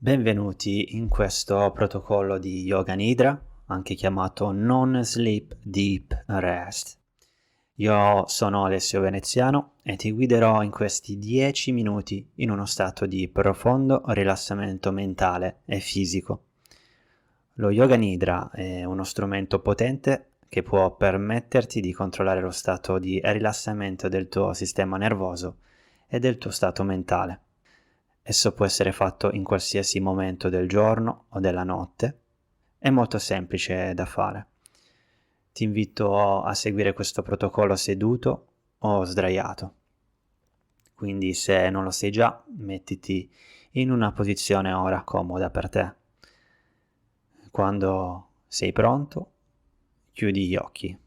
Benvenuti in questo protocollo di Yoga Nidra, anche chiamato Non Sleep Deep Rest. Io sono Alessio Veneziano e ti guiderò in questi 10 minuti in uno stato di profondo rilassamento mentale e fisico. Lo Yoga Nidra è uno strumento potente che può permetterti di controllare lo stato di rilassamento del tuo sistema nervoso e del tuo stato mentale. Esso può essere fatto in qualsiasi momento del giorno o della notte. È molto semplice da fare. Ti invito a seguire questo protocollo seduto o sdraiato. Quindi se non lo sei già, mettiti in una posizione ora comoda per te. Quando sei pronto, chiudi gli occhi.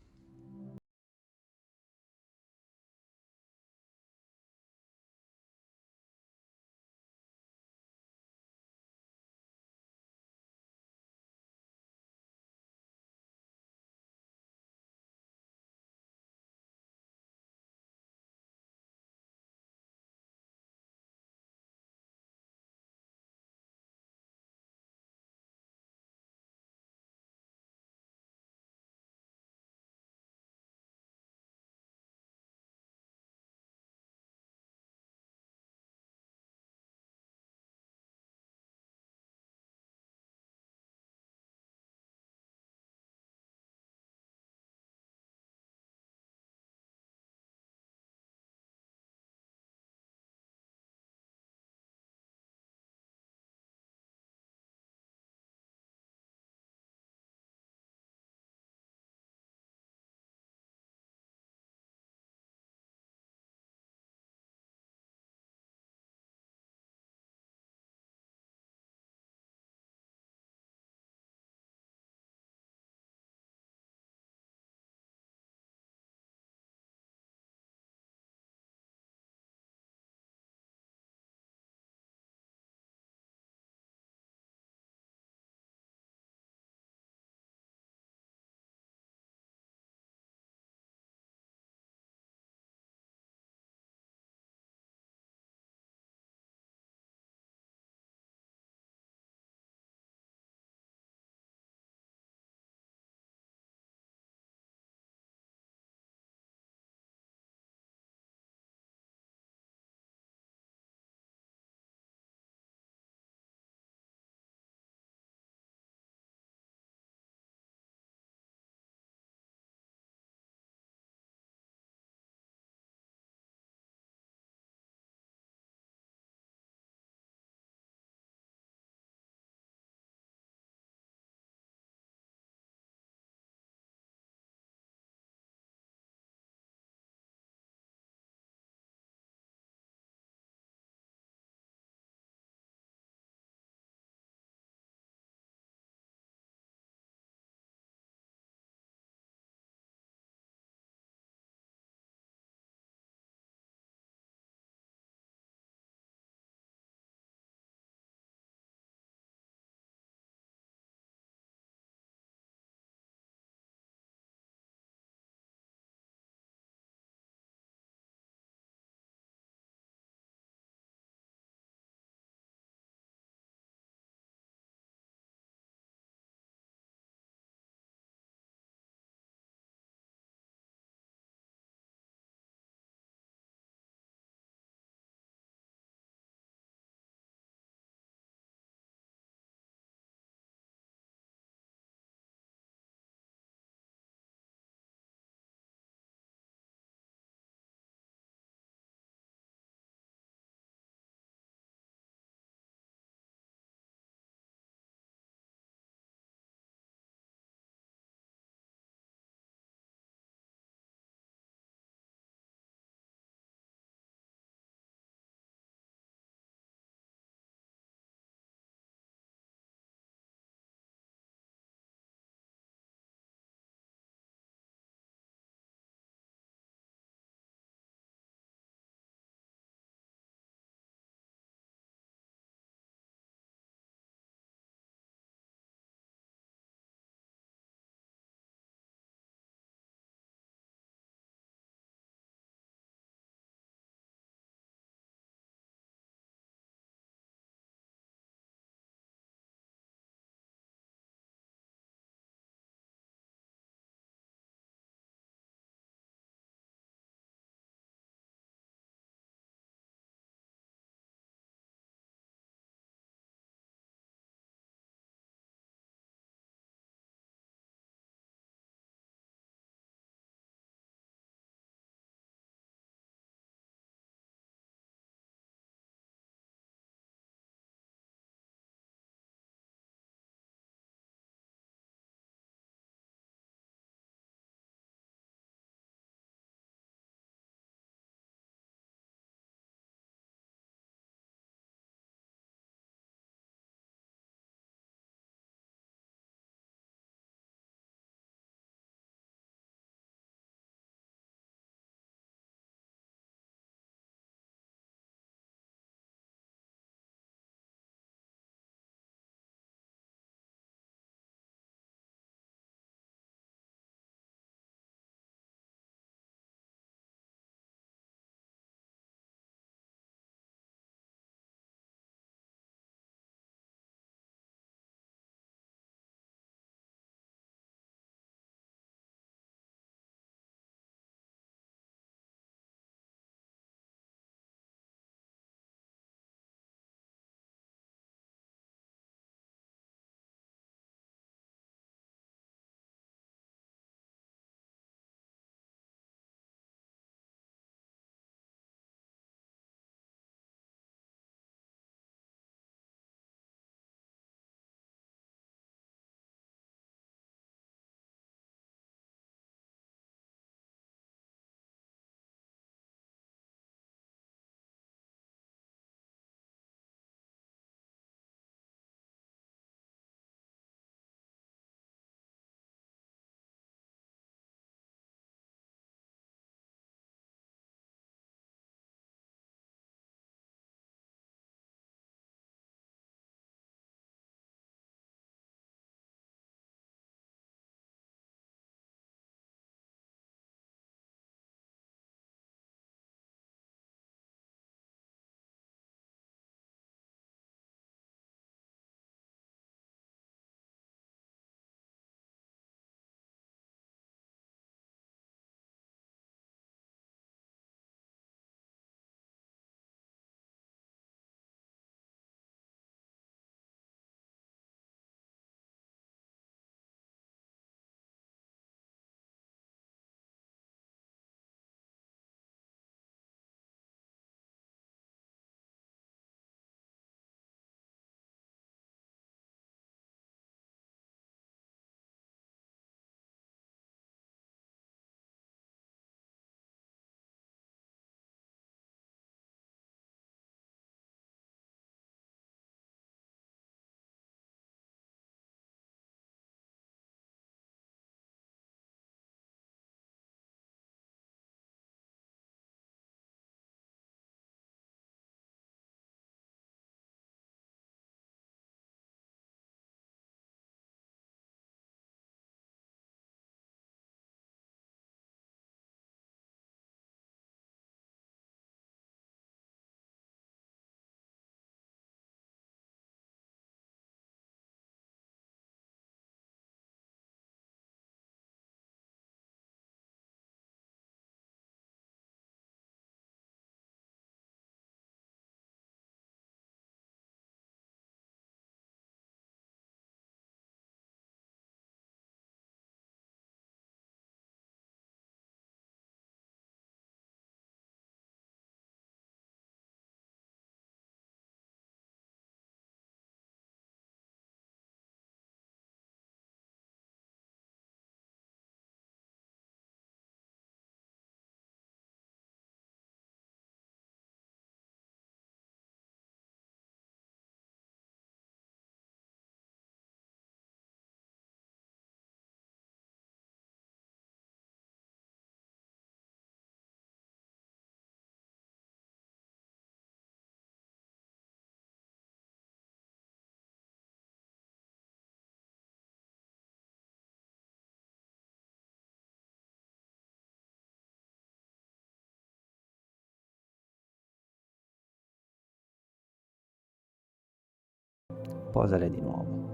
posale di nuovo.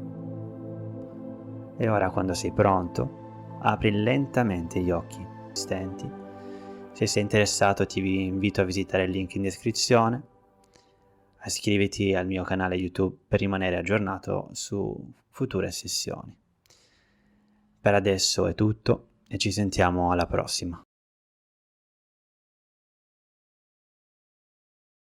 E ora, quando sei pronto, apri lentamente gli occhi stenti. Se sei interessato, ti invito a visitare il link in descrizione. Iscriviti al mio canale YouTube per rimanere aggiornato su future sessioni. Per adesso è tutto e ci sentiamo alla prossima.